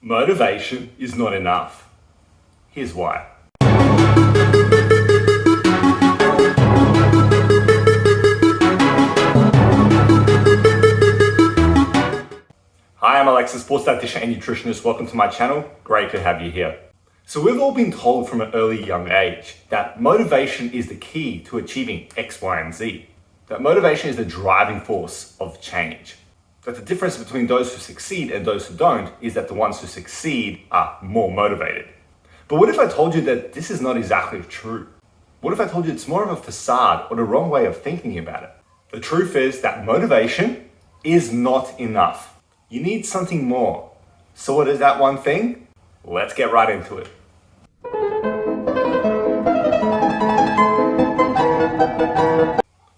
Motivation is not enough. Here's why. Hi, I'm Alex, sports dietitian and nutritionist. Welcome to my channel. Great to have you here. So we've all been told from an early young age that motivation is the key to achieving X, Y, and Z. That motivation is the driving force of change. That the difference between those who succeed and those who don't is that the ones who succeed are more motivated. But what if I told you that this is not exactly true? What if I told you it's more of a facade or the wrong way of thinking about it? The truth is that motivation is not enough. You need something more. So what is that one thing? Let's get right into it.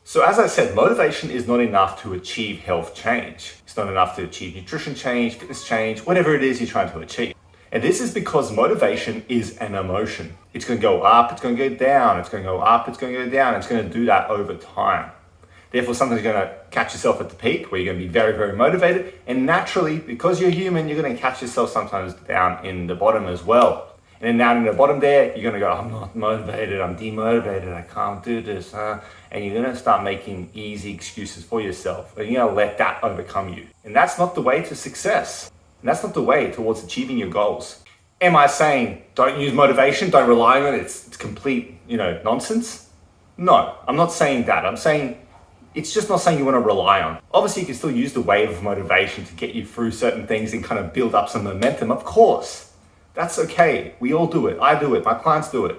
So as I said, motivation is not enough to achieve health change. It's not enough to achieve nutrition change, fitness change, whatever it is you're trying to achieve. And this is because motivation is an emotion. It's going to go up, it's going to go down, it's going to go up, it's going to go down. It's going to do that over time. Therefore, sometimes you're going to catch yourself at the peak where you're going to be very, very motivated. And naturally, because you're human, you're going to catch yourself sometimes down in the bottom as well. And then down in the bottom there, you're going to go, I'm not motivated, I'm demotivated, I can't do this. And you're going to start making easy excuses for yourself. And you're going to let that overcome you. And that's not the way to success. And that's not the way towards achieving your goals. Am I saying don't use motivation, don't rely on it, it's complete, nonsense? No, I'm not saying that. I'm saying it's just not something you want to rely on. Obviously, you can still use the wave of motivation to get you through certain things and kind of build up some momentum. Of course, that's okay. We all do it. I do it. My clients do it.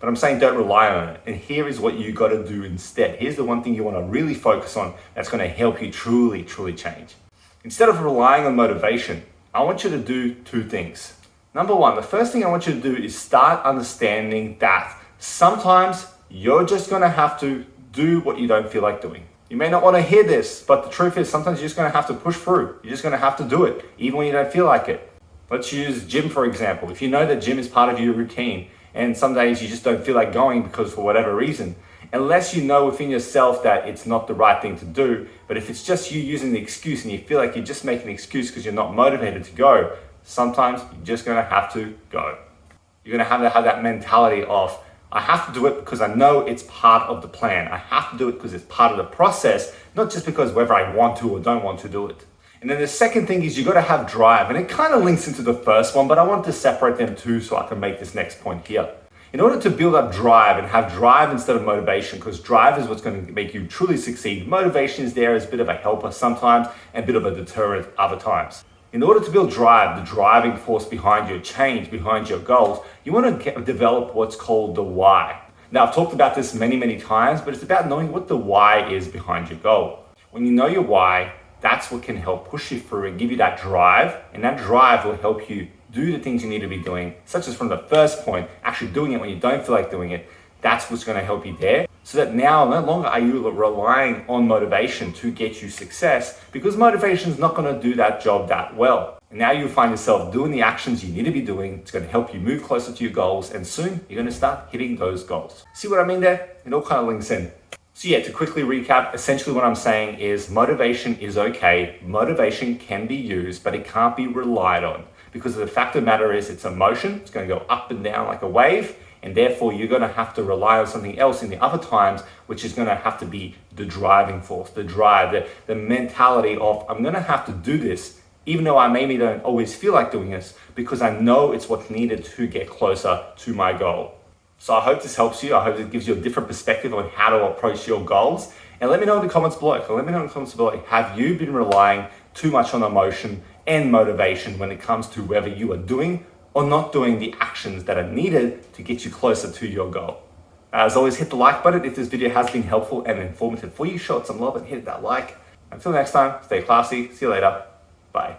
But I'm saying don't rely on it. And here is what you got to do instead. Here's the one thing you want to really focus on that's going to help you truly, truly change. Instead of relying on motivation, I want you to do two things. Number one, the first thing I want you to do is start understanding that sometimes you're just going to have to do what you don't feel like doing. You may not want to hear this, but the truth is sometimes you're just going to have to push through. You're just going to have to do it, even when you don't feel like it. Let's use gym, for example. If you know that gym is part of your routine, and some days you just don't feel like going because for whatever reason, unless you know within yourself that it's not the right thing to do, but if it's just you using the excuse and you feel like you're just making an excuse because you're not motivated to go, sometimes you're just going to have to go. You're going to have that mentality of, I have to do it because I know it's part of the plan. I have to do it because it's part of the process, not just because whether I want to or don't want to do it. And then the second thing is you got to have drive. And it kind of links into the first one, but I want to separate them too so I can make this next point here. In order to build up drive and have drive instead of motivation, because drive is what's going to make you truly succeed. Motivation is there as a bit of a helper sometimes and a bit of a deterrent other times. In order to build drive, the driving force behind your change, behind your goals, you want to develop what's called the why. Now, I've talked about this many, many times, but it's about knowing what the why is behind your goal. When you know your why, that's what can help push you through and give you that drive, and that drive will help you do the things you need to be doing, such as from the first point, actually doing it when you don't feel like doing it. That's what's going to help you there, so that now no longer are you relying on motivation to get you success, because motivation is not going to do that job that well. And now you find yourself doing the actions you need to be doing. It's going to help you move closer to your goals, and soon you're going to start hitting those goals. See what I mean there? It all kind of links in. So yeah, to quickly recap, essentially what I'm saying is motivation is okay. Motivation can be used, but it can't be relied on, because the fact of the matter is it's emotion. It's going to go up and down like a wave. And therefore, you're going to have to rely on something else in the other times, which is going to have to be the driving force, the drive, the mentality of, I'm going to have to do this, even though I maybe don't always feel like doing this, because I know it's what's needed to get closer to my goal. So I hope this helps you. I hope it gives you a different perspective on how to approach your goals. And let me know in the comments below. Have you been relying too much on emotion and motivation when it comes to whether you are doing or not doing the actions that are needed to get you closer to your goal? As always, hit the like button if this video has been helpful and informative for you. Show it some love and hit that like. Until next time, stay classy. See you later. Bye.